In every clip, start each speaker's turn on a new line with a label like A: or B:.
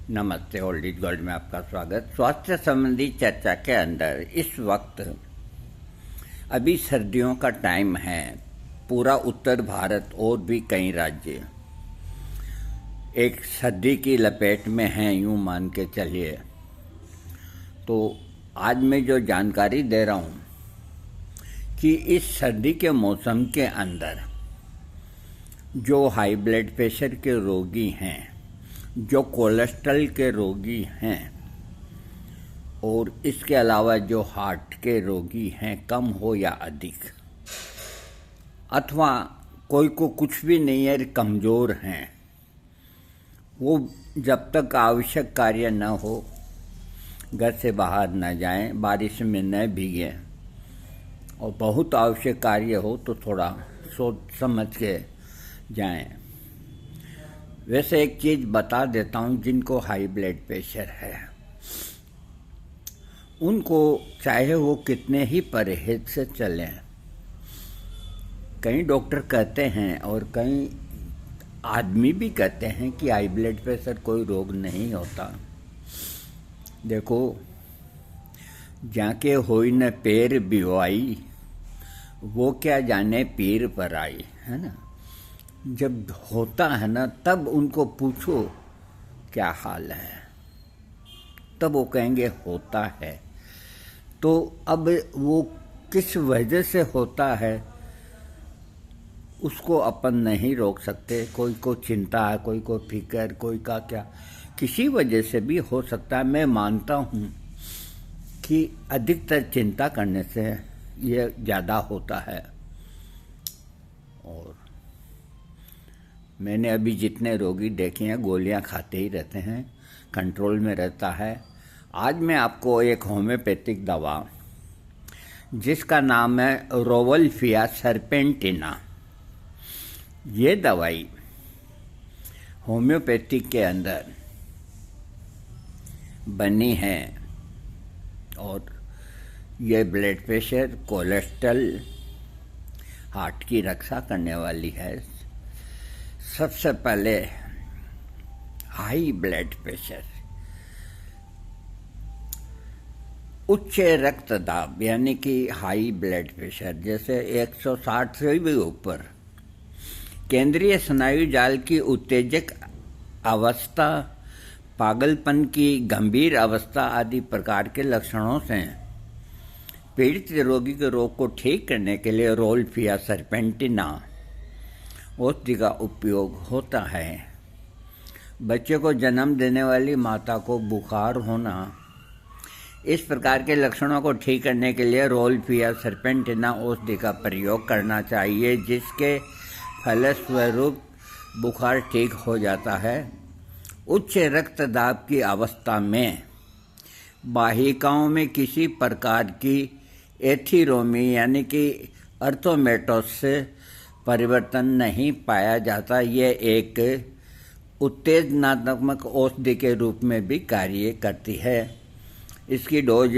A: नमस्ते। Old is gold में आपका स्वागत। स्वास्थ्य संबंधी चर्चा के अंदर इस वक्त अभी सर्दियों का टाइम है। पूरा उत्तर भारत और भी कई राज्य एक सर्दी की लपेट में हैं, यूं मान के चलिए। तो आज मैं जो जानकारी दे रहा हूं कि इस सर्दी के मौसम के अंदर जो हाई ब्लड प्रेशर के रोगी हैं, जो कोलेस्ट्रॉल के रोगी हैं और इसके अलावा जो हार्ट के रोगी हैं, कम हो या अधिक, अथवा कोई को कुछ भी नहीं है, कमज़ोर हैं, वो जब तक आवश्यक कार्य न हो घर से बाहर न जाएं, बारिश में न भीगें, और बहुत आवश्यक कार्य हो तो थोड़ा सोच समझ के जाएं। वैसे एक चीज़ बता देता हूँ, जिनको हाई ब्लड प्रेशर है उनको चाहे वो कितने ही परहेज से चलें, कई डॉक्टर कहते हैं और कई आदमी भी कहते हैं कि हाई ब्लड प्रेशर कोई रोग नहीं होता। देखो, जाके होई न पैर बिवाई, वो क्या जाने पीर पर आई, है ना। जब होता है ना, तब उनको पूछो क्या हाल है, तब वो कहेंगे होता है। तो अब वो किस वजह से होता है उसको अपन नहीं रोक सकते। कोई को चिंता है, कोई को फिक्र, कोई का क्या, किसी वजह से भी हो सकता है। मैं मानता हूँ कि अधिकतर चिंता करने से ये ज़्यादा होता है। और मैंने अभी जितने रोगी देखे हैं गोलियां खाते ही रहते हैं, कंट्रोल में रहता है। आज मैं आपको एक होम्योपैथिक दवा जिसका नाम है रोवल्फिया सर्पेंटिना, ये दवाई होम्योपैथिक के अंदर बनी है और ये ब्लड प्रेशर, कोलेस्ट्रॉल, हार्ट की रक्षा करने वाली है। सबसे पहले हाई ब्लड प्रेशर, उच्च रक्तदाब यानी कि हाई ब्लड प्रेशर, जैसे 160 से भी ऊपर, केंद्रीय स्नायु जाल की उत्तेजक अवस्था, पागलपन की गंभीर अवस्था आदि प्रकार के लक्षणों से पीड़ित रोगी के रोग को ठीक करने के लिए रोवल्फिया सर्पेंटिना औषधि का उपयोग होता है। बच्चे को जन्म देने वाली माता को बुखार होना, इस प्रकार के लक्षणों को ठीक करने के लिए रोवल्फिया सर्पेंटिना औषधि का प्रयोग करना चाहिए, जिसके फलस्वरूप बुखार ठीक हो जाता है। उच्च रक्तदाब की अवस्था में वाहिकाओं में किसी प्रकार की एथीरोमी यानी कि अर्थोमेटोस से परिवर्तन नहीं पाया जाता। ये एक उत्तेजनात्मक औषधि के रूप में भी कार्य करती है। इसकी डोज,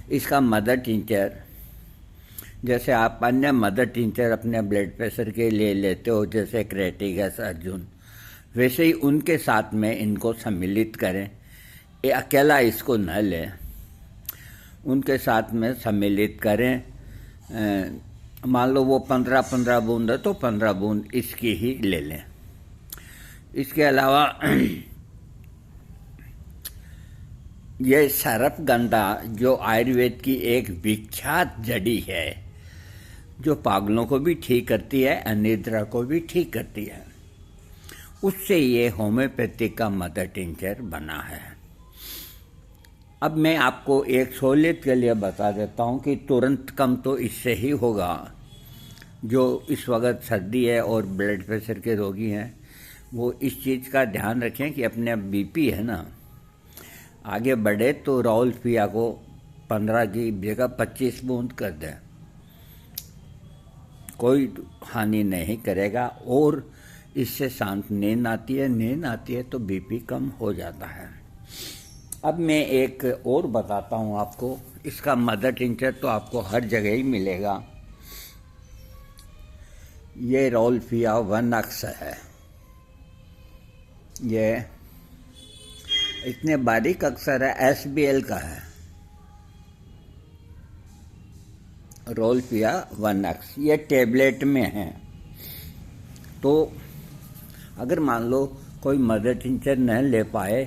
A: इसका मदर टिंचर, जैसे आप अन्य मदर टिंचर अपने ब्लड प्रेशर के लिए लेते हो, जैसे क्रेटिगस, अर्जुन, वैसे ही उनके साथ में इनको सम्मिलित करें। ये अकेला इसको न लें, उनके साथ में सम्मिलित करें। मान लो वो 15-15 बूंद है तो 15 बूंद इसकी ही ले लें। इसके अलावा ये सरफगंधा, जो आयुर्वेद की एक विख्यात जड़ी है, जो पागलों को भी ठीक करती है, अनिद्रा को भी ठीक करती है, उससे ये होम्योपैथिक का मदर टिंचर बना है। अब मैं आपको एक सहूलियत के लिए बता देता हूँ कि तुरंत कम तो इससे ही होगा। जो इस वक्त सर्दी है और ब्लड प्रेशर के रोगी हैं, वो इस चीज़ का ध्यान रखें कि अपने बीपी है ना आगे बढ़े तो रोवल्फिया को 15 की जगह 25 बूंद कर दें, कोई हानि नहीं करेगा। और इससे शांत नींद आती है, नींद आती है तो बीपी कम हो जाता है। अब मैं एक और बताता हूँ आपको, इसका मदर टिंचर तो आपको हर जगह ही मिलेगा। ये रोवल्फिया 1X है। ये इतने बारीक अक्षर है, SBL का है, रोलपिया 1X। ये टेबलेट में है। तो अगर मान लो कोई मदर टिंचर न ले पाए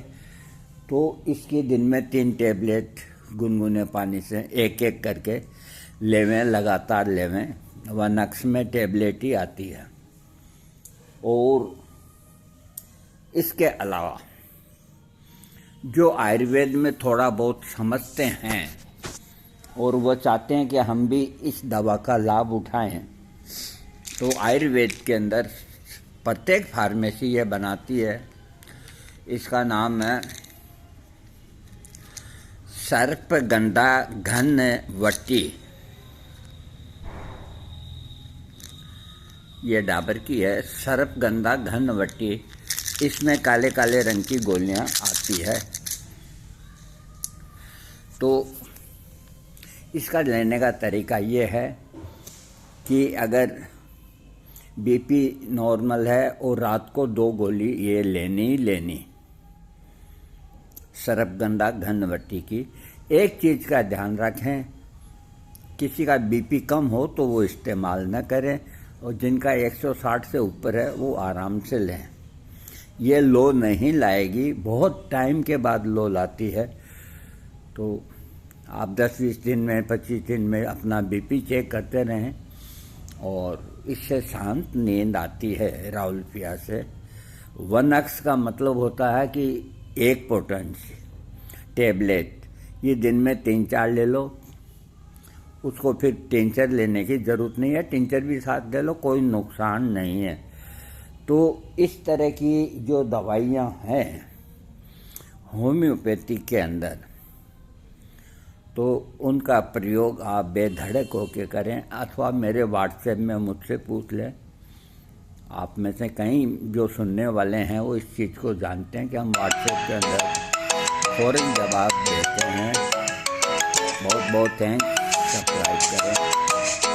A: तो इसकी दिन में 3 टेबलेट गुनगुने पानी से एक एक करके लेवें, लगातार लेवें। 1X में टेबलेट ही आती है। और इसके अलावा जो आयुर्वेद में थोड़ा बहुत समझते हैं और वो चाहते हैं कि हम भी इस दवा का लाभ उठाएं, तो आयुर्वेद के अंदर प्रत्येक फार्मेसी ये बनाती है। इसका नाम है सर्पगंधा घन वटी। ये डाबर की है, सर्पगंधा घन वटी। इसमें काले काले रंग की गोलियां आती है। तो इसका लेने का तरीका ये है कि अगर बीपी नॉर्मल है और रात को 2 गोली ये लेनी ही लेनी, सर्पगंधा घनवटी की। एक चीज़ का ध्यान रखें, किसी का बीपी कम हो तो वो इस्तेमाल न करें, और जिनका 160 से ऊपर है वो आराम से लें। ये लो नहीं लाएगी, बहुत टाइम के बाद लो लाती है। तो आप 10-20 दिन में, 25 दिन में अपना बीपी चेक करते रहें, और इससे शांत नींद आती है राउलपिया से। 1X का मतलब होता है कि 1 पोटेंसी टेबलेट, ये दिन में 3-4 ले लो। उसको फिर टिंचर लेने की ज़रूरत नहीं है, टिंचर भी साथ ले लो, कोई नुकसान नहीं है। तो इस तरह की जो दवाइयाँ हैं होम्योपैथी के अंदर, तो उनका प्रयोग आप बेधड़क होकर करें, अथवा मेरे व्हाट्सएप में मुझसे पूछ लें। आप में से कई जो सुनने वाले हैं वो इस चीज़ को जानते हैं कि हम व्हाट्सएप के अंदर फ़ौरन जवाब देते हैं। बहुत बहुत थैंक्स। सब्सक्राइब करें।